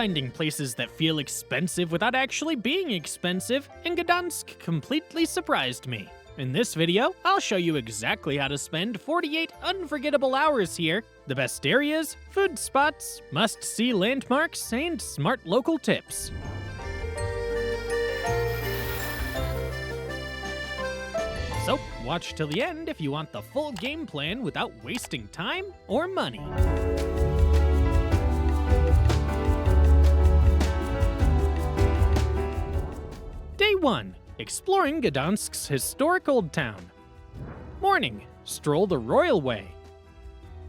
finding places that feel expensive without actually being expensive, and Gdansk completely surprised me. In this video, I'll show you exactly how to spend 48 unforgettable hours here, the best areas, food spots, must-see landmarks, and smart local tips. So, watch till the end if you want the full game plan without wasting time or money. Day 1. Exploring Gdansk's historic old town. Morning. Stroll the Royal Way.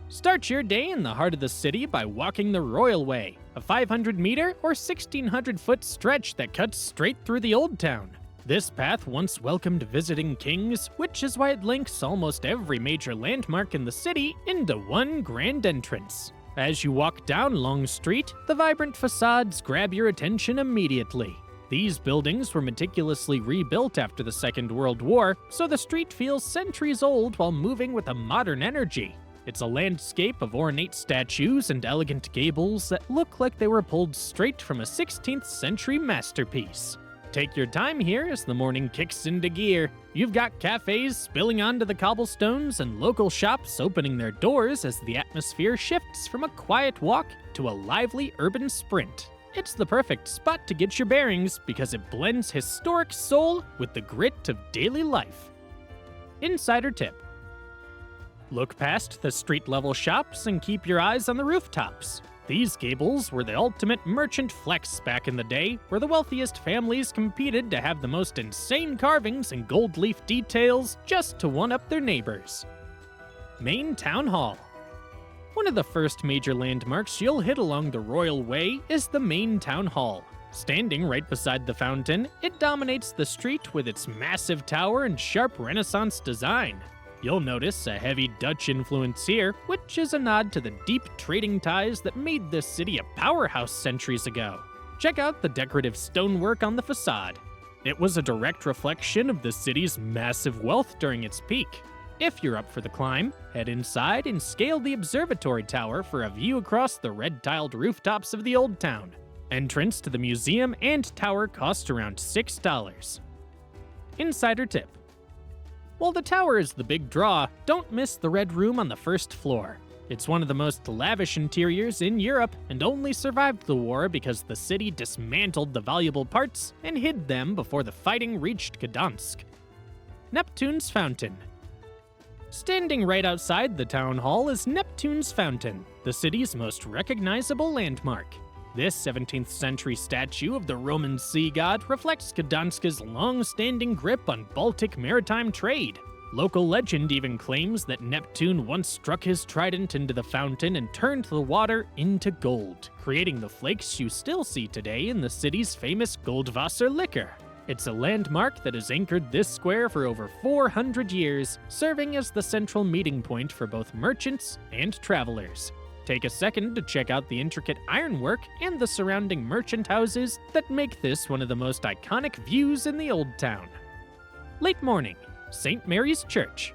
Start your day in the heart of the city by walking the Royal Way, a 500-meter or 1,600-foot stretch that cuts straight through the old town. This path once welcomed visiting kings, which is why it links almost every major landmark in the city into one grand entrance. As you walk down Long Street, the vibrant facades grab your attention immediately. These buildings were meticulously rebuilt after the Second World War, so the street feels centuries old while moving with a modern energy. It's a landscape of ornate statues and elegant gables that look like they were pulled straight from a 16th century masterpiece. Take your time here as the morning kicks into gear. You've got cafes spilling onto the cobblestones and local shops opening their doors as the atmosphere shifts from a quiet walk to a lively urban sprint. It's the perfect spot to get your bearings because it blends historic soul with the grit of daily life. Insider tip. Look past the street-level shops and keep your eyes on the rooftops. These gables were the ultimate merchant flex back in the day, where the wealthiest families competed to have the most insane carvings and gold leaf details just to one-up their neighbors. Main Town Hall. One of the first major landmarks you'll hit along the Royal Way is the Main Town Hall. Standing right beside the fountain, it dominates the street with its massive tower and sharp Renaissance design. You'll notice a heavy Dutch influence here, which is a nod to the deep trading ties that made this city a powerhouse centuries ago. Check out the decorative stonework on the facade. It was a direct reflection of the city's massive wealth during its peak. If you're up for the climb, head inside and scale the observatory tower for a view across the red-tiled rooftops of the old town. Entrance to the museum and tower cost around $6. Insider tip. While the tower is the big draw, don't miss the Red Room on the first floor. It's one of the most lavish interiors in Europe and only survived the war because the city dismantled the valuable parts and hid them before the fighting reached Gdansk. Neptune's Fountain. Standing right outside the town hall is Neptune's Fountain, the city's most recognizable landmark. This 17th century statue of the Roman sea god reflects Gdansk's long-standing grip on Baltic maritime trade. Local legend even claims that Neptune once struck his trident into the fountain and turned the water into gold, creating the flakes you still see today in the city's famous Goldwasser liquor. It's a landmark that has anchored this square for over 400 years, serving as the central meeting point for both merchants and travelers. Take a second to check out the intricate ironwork and the surrounding merchant houses that make this one of the most iconic views in the old town. Late morning, St. Mary's Church.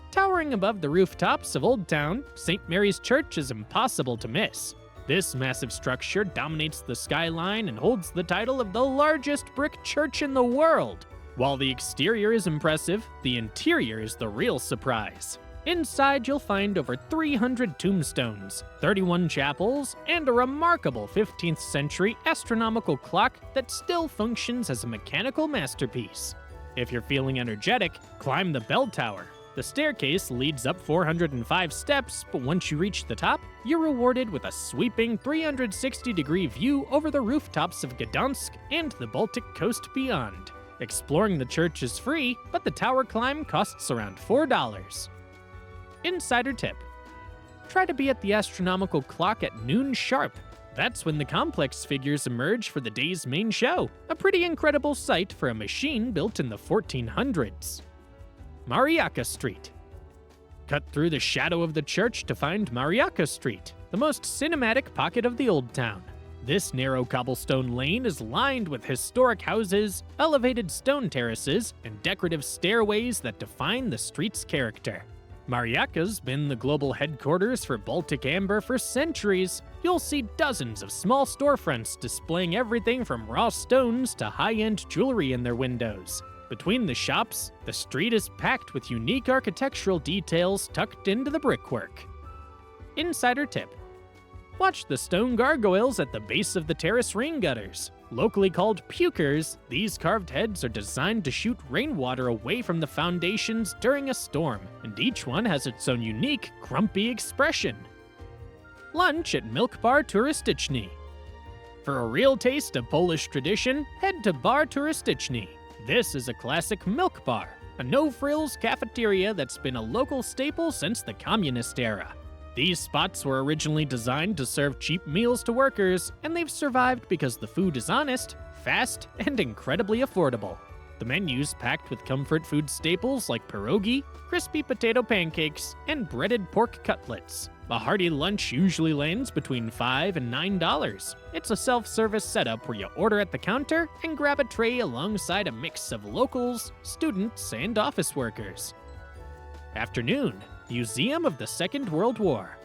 Towering above the rooftops of Old Town, St. Mary's Church is impossible to miss. This massive structure dominates the skyline and holds the title of the largest brick church in the world. While the exterior is impressive, the interior is the real surprise. Inside, you'll find over 300 tombstones, 31 chapels, and a remarkable 15th century astronomical clock that still functions as a mechanical masterpiece. If you're feeling energetic, climb the bell tower. The staircase leads up 405 steps, but once you reach the top, you're rewarded with a sweeping 360-degree view over the rooftops of Gdansk and the Baltic coast beyond. Exploring the church is free, but the tower climb costs around $4. Insider tip. Try to be at the astronomical clock at noon sharp. That's when the complex figures emerge for the day's main show, a pretty incredible sight for a machine built in the 1400s. Mariacka Street. Cut through the shadow of the church to find Mariacka Street, the most cinematic pocket of the old town. This narrow cobblestone lane is lined with historic houses, elevated stone terraces, and decorative stairways that define the street's character. Mariacka's been the global headquarters for Baltic amber for centuries, you'll see dozens of small storefronts displaying everything from raw stones to high-end jewelry in their windows. Between the shops, the street is packed with unique architectural details tucked into the brickwork. Insider tip: watch the stone gargoyles at the base of the terrace rain gutters. Locally called pukers, these carved heads are designed to shoot rainwater away from the foundations during a storm, and each one has its own unique, grumpy expression. Lunch at Milk Bar Turystyczny. For a real taste of Polish tradition, head to Bar Turystyczny. This is a classic milk bar, a no-frills cafeteria that's been a local staple since the communist era. These spots were originally designed to serve cheap meals to workers, and they've survived because the food is honest, fast, and incredibly affordable. The menu's packed with comfort food staples like pierogi, crispy potato pancakes, and breaded pork cutlets. A hearty lunch usually lands between $5 and $9. It's a self-service setup where you order at the counter and grab a tray alongside a mix of locals, students, and office workers. Afternoon, Museum of the Second World War.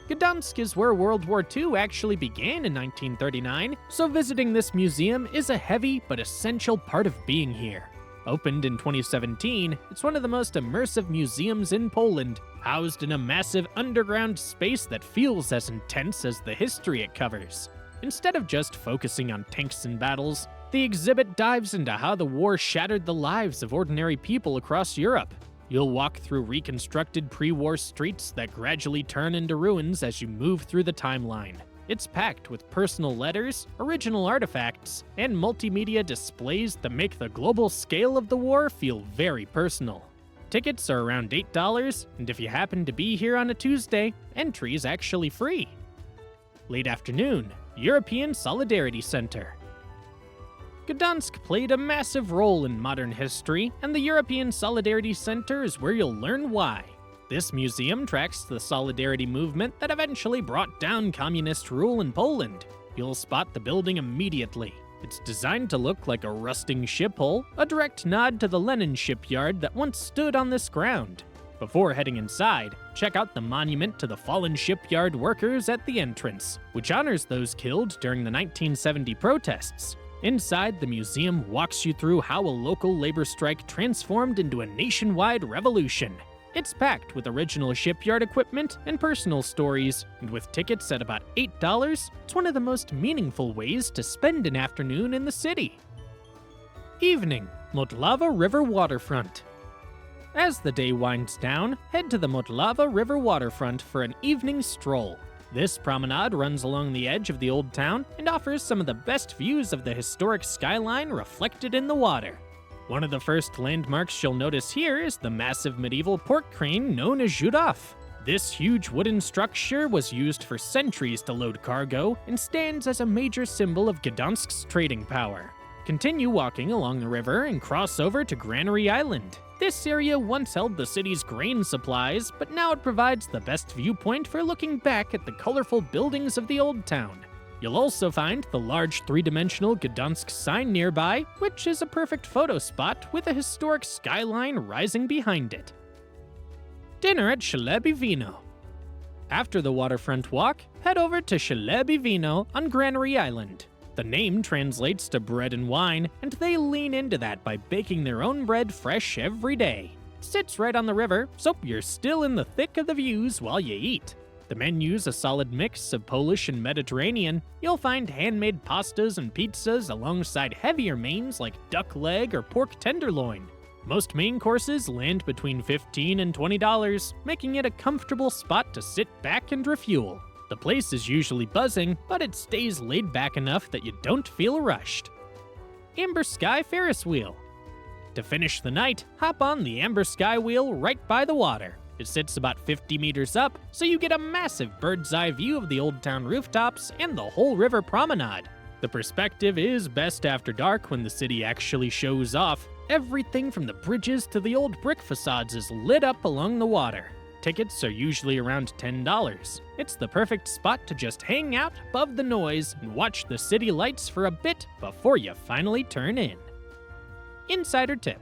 Gdansk is where World War II actually began in 1939, so visiting this museum is a heavy but essential part of being here. Opened in 2017, it's one of the most immersive museums in Poland, housed in a massive underground space that feels as intense as the history it covers. Instead of just focusing on tanks and battles, the exhibit dives into how the war shattered the lives of ordinary people across Europe. You'll walk through reconstructed pre-war streets that gradually turn into ruins as you move through the timeline. It's packed with personal letters, original artifacts, and multimedia displays that make the global scale of the war feel very personal. Tickets are around $8, and if you happen to be here on a Tuesday, entry is actually free. Late afternoon, European Solidarity Center. Gdansk played a massive role in modern history, and the European Solidarity Center is where you'll learn why. This museum tracks the solidarity movement that eventually brought down communist rule in Poland. You'll spot the building immediately. It's designed to look like a rusting ship hull, a direct nod to the Lenin shipyard that once stood on this ground. Before heading inside, check out the monument to the fallen shipyard workers at the entrance, which honors those killed during the 1970 protests. Inside, the museum walks you through how a local labor strike transformed into a nationwide revolution. It's packed with original shipyard equipment and personal stories, and with tickets at about $8, it's one of the most meaningful ways to spend an afternoon in the city. Evening, Motława River Waterfront. As the day winds down, head to the Motława River Waterfront for an evening stroll. This promenade runs along the edge of the old town and offers some of the best views of the historic skyline reflected in the water. One of the first landmarks you'll notice here is the massive medieval port crane known as Żuraw. This huge wooden structure was used for centuries to load cargo and stands as a major symbol of Gdansk's trading power. Continue walking along the river and cross over to Granary Island. This area once held the city's grain supplies, but now it provides the best viewpoint for looking back at the colorful buildings of the old town. You'll also find the large three-dimensional Gdansk sign nearby, which is a perfect photo spot with a historic skyline rising behind it. Dinner at Chleby Wino. After the waterfront walk, head over to Chleby Wino on Granary Island. The name translates to bread and wine, and they lean into that by baking their own bread fresh every day. It sits right on the river, so you're still in the thick of the views while you eat. The menu's a solid mix of Polish and Mediterranean. You'll find handmade pastas and pizzas alongside heavier mains like duck leg or pork tenderloin. Most main courses land between $15 and $20, making it a comfortable spot to sit back and refuel. The place is usually buzzing, but it stays laid back enough that you don't feel rushed. AmberSky Ferris Wheel. To finish the night, hop on the AmberSky Wheel right by the water. It sits about 50 meters up, so you get a massive bird's-eye view of the Old Town rooftops and the whole river promenade. The perspective is best after dark when the city actually shows off. Everything from the bridges to the old brick facades is lit up along the water. Tickets are usually around $10. It's the perfect spot to just hang out above the noise and watch the city lights for a bit before you finally turn in. Insider tip: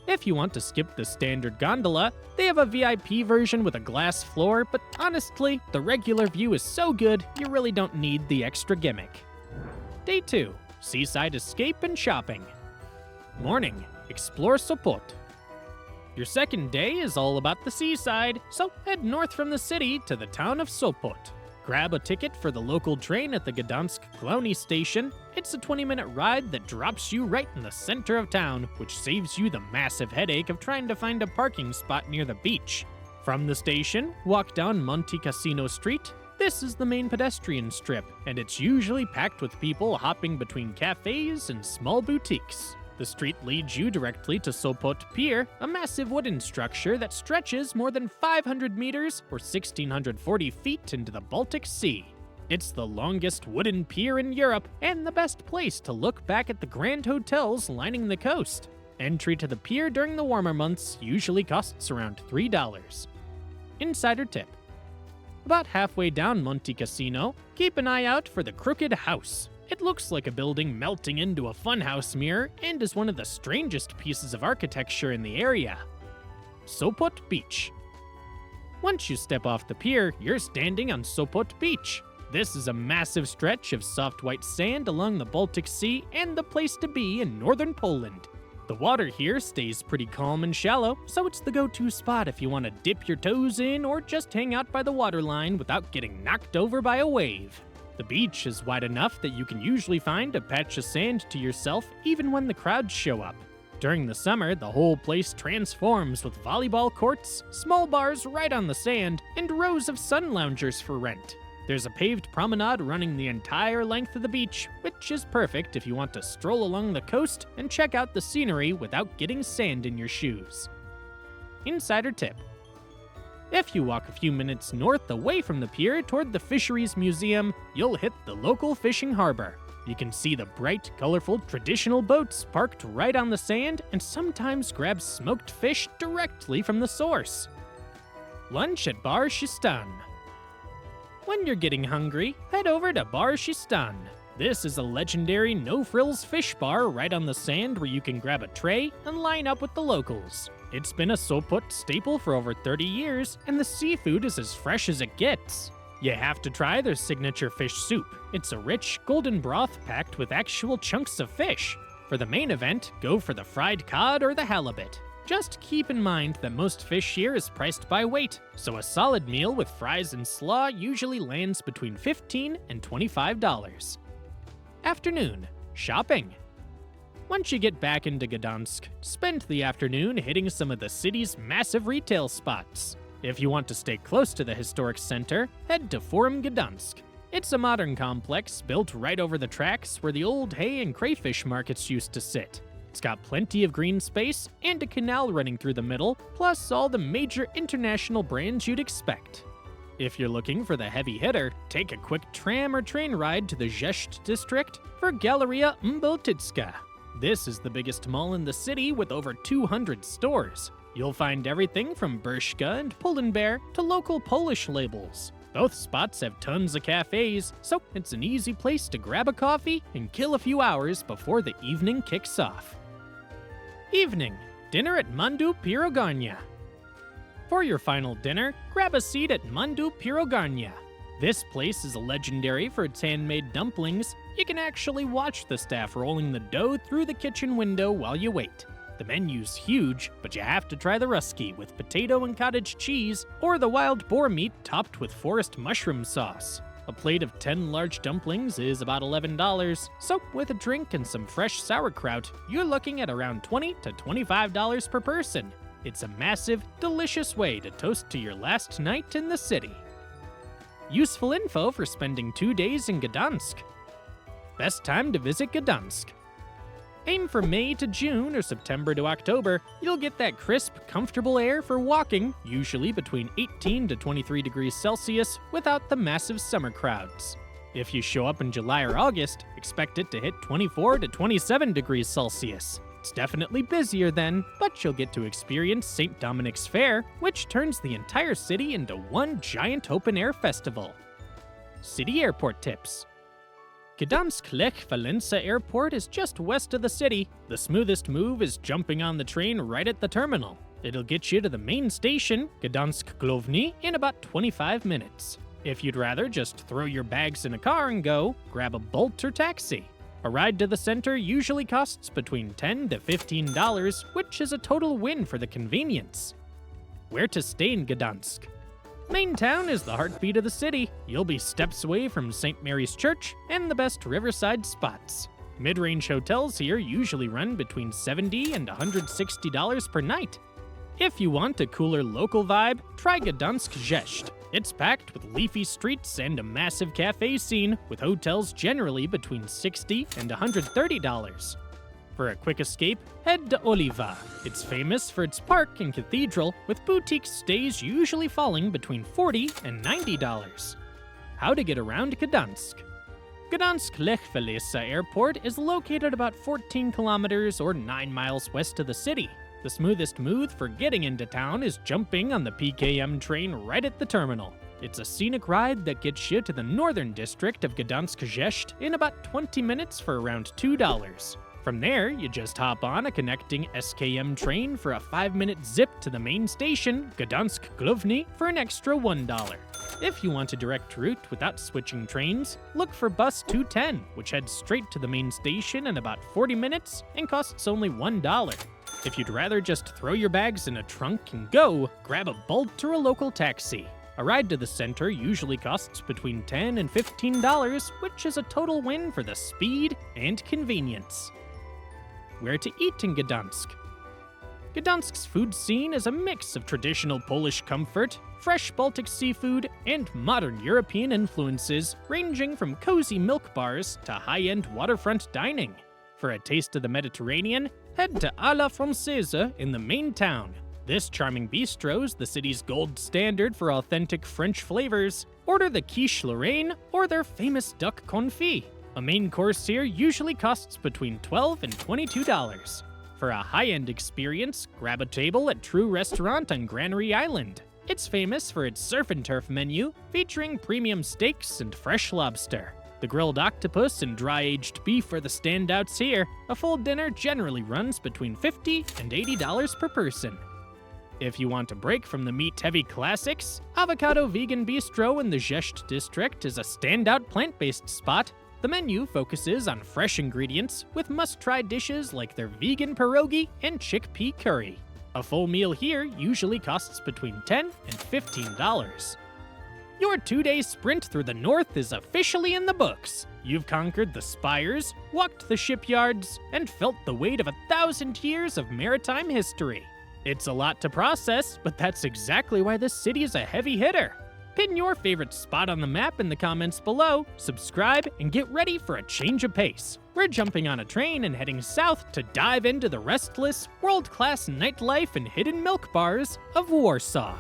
If you want to skip the standard gondola, they have a VIP version with a glass floor, but honestly, the regular view is so good, you really don't need the extra gimmick. Day 2. Seaside escape and shopping. Morning. Explore Sopot. Your second day is all about the seaside, so head north from the city to the town of Sopot. Grab a ticket for the local train at the Gdansk Galeria station. It's a 20-minute ride that drops you right in the center of town, which saves you the massive headache of trying to find a parking spot near the beach. From the station, walk down Monte Cassino Street. This is the main pedestrian strip, and it's usually packed with people hopping between cafes and small boutiques. The street leads you directly to Sopot Pier, a massive wooden structure that stretches more than 500 meters or 1,640 feet into the Baltic Sea. It's the longest wooden pier in Europe and the best place to look back at the grand hotels lining the coast. Entry to the pier during the warmer months usually costs around $3. Insider tip. About halfway down Monte Cassino, keep an eye out for the Crooked House. It looks like a building melting into a funhouse mirror and is one of the strangest pieces of architecture in the area. Sopot Beach. Once you step off the pier, you're standing on Sopot Beach. This is a massive stretch of soft white sand along the Baltic Sea and the place to be in northern Poland. The water here stays pretty calm and shallow, so it's the go-to spot if you want to dip your toes in or just hang out by the waterline without getting knocked over by a wave. The beach is wide enough that you can usually find a patch of sand to yourself even when the crowds show up. During the summer, the whole place transforms with volleyball courts, small bars right on the sand, and rows of sun loungers for rent. There's a paved promenade running the entire length of the beach, which is perfect if you want to stroll along the coast and check out the scenery without getting sand in your shoes. Insider tip. If you walk a few minutes north away from the pier toward the Fisheries Museum, you'll hit the local fishing harbor. You can see the bright, colorful, traditional boats parked right on the sand and sometimes grab smoked fish directly from the source. Lunch at Bar Shistan. When you're getting hungry, head over to Bar Shistan. This is a legendary no-frills fish bar right on the sand where you can grab a tray and line up with the locals. It's been a Sopot staple for over 30 years, and the seafood is as fresh as it gets. You have to try their signature fish soup. It's a rich, golden broth packed with actual chunks of fish. For the main event, go for the fried cod or the halibut. Just keep in mind that most fish here is priced by weight, so a solid meal with fries and slaw usually lands between $15 and $25. Afternoon. Shopping. Once you get back into Gdansk, spend the afternoon hitting some of the city's massive retail spots. If you want to stay close to the historic center, head to Forum Gdansk. It's a modern complex built right over the tracks where the old hay and crayfish markets used to sit. It's got plenty of green space and a canal running through the middle, plus all the major international brands you'd expect. If you're looking for the heavy hitter, take a quick tram or train ride to the Rzeszów district for Galeria Bałtycka. This is the biggest mall in the city with over 200 stores. You'll find everything from Bershka and Pull&Bear to local Polish labels. Both spots have tons of cafes, so it's an easy place to grab a coffee and kill a few hours before the evening kicks off. Evening. Dinner at Mandu Pierogarnia. For your final dinner, grab a seat at Mandu Pierogarnia. This place is legendary for its handmade dumplings. You can actually watch the staff rolling the dough through the kitchen window while you wait. The menu's huge, but you have to try the ruski with potato and cottage cheese or the wild boar meat topped with forest mushroom sauce. A plate of 10 large dumplings is about $11, so with a drink and some fresh sauerkraut, you're looking at around $20 to $25 per person. It's a massive, delicious way to toast to your last night in the city. Useful info for spending 2 days in Gdansk. Best time to visit Gdansk. Aim for May to June or September to October. You'll get that crisp, comfortable air for walking, usually between 18 to 23 degrees Celsius, without the massive summer crowds. If you show up in July or August, expect it to hit 24 to 27 degrees Celsius. It's definitely busier then, but you'll get to experience St. Dominic's Fair, which turns the entire city into one giant open-air festival. City airport tips. Gdansk Lech Walesa Airport is just west of the city. The smoothest move is jumping on the train right at the terminal. It'll get you to the main station, Gdansk Główny, in about 25 minutes. If you'd rather just throw your bags in a car and go, grab a Bolt or taxi. A ride to the center usually costs between $10 to $15, which is a total win for the convenience. Where to stay in Gdansk? Main town is the heartbeat of the city. You'll be steps away from St. Mary's Church and the best riverside spots. Mid-range hotels here usually run between $70 and $160 per night. If you want a cooler local vibe, try Gdansk Rzeszów. It's packed with leafy streets and a massive cafe scene, with hotels generally between $60 and $130. For a quick escape, head to Oliva. It's famous for its park and cathedral, with boutique stays usually falling between $40 and $90. How to get around Gdansk? Gdansk Lech Walesa Airport is located about 14 kilometers or 9 miles west of the city. The smoothest move for getting into town is jumping on the PKM train right at the terminal. It's a scenic ride that gets you to the northern district of Gdansk Rzeszów in about 20 minutes for around $2. From there, you just hop on a connecting SKM train for a 5-minute zip to the main station, Gdansk Główny, for an extra $1. If you want a direct route without switching trains, look for bus 210, which heads straight to the main station in about 40 minutes and costs only $1. If you'd rather just throw your bags in a trunk and go, grab a Bolt or a local taxi. A ride to the center usually costs between $10 and $15, which is a total win for the speed and convenience. Where to eat in Gdansk? Gdansk's food scene is a mix of traditional Polish comfort, fresh Baltic seafood, and modern European influences, ranging from cozy milk bars to high-end waterfront dining. For a taste of the Mediterranean, head to A la Française in the main town. This charming bistro is the city's gold standard for authentic French flavors. Order the quiche Lorraine or their famous duck confit. A main course here usually costs between $12 and $22. For a high-end experience, grab a table at True Restaurant on Granary Island. It's famous for its surf and turf menu, featuring premium steaks and fresh lobster. The grilled octopus and dry-aged beef are the standouts here. A full dinner generally runs between $50 and $80 per person. If you want a break from the meat-heavy classics, Avocado Vegan Bistro in the Rzeszów district is a standout plant-based spot. The menu focuses on fresh ingredients, with must-try dishes like their vegan pierogi and chickpea curry. A full meal here usually costs between $10 and $15. Your 2-day sprint through the north is officially in the books. You've conquered the spires, walked the shipyards, and felt the weight of 1,000 years of maritime history. It's a lot to process, but that's exactly why this city is a heavy hitter. Pin your favorite spot on the map in the comments below, subscribe, and get ready for a change of pace. We're jumping on a train and heading south to dive into the restless, world-class nightlife and hidden milk bars of Warsaw.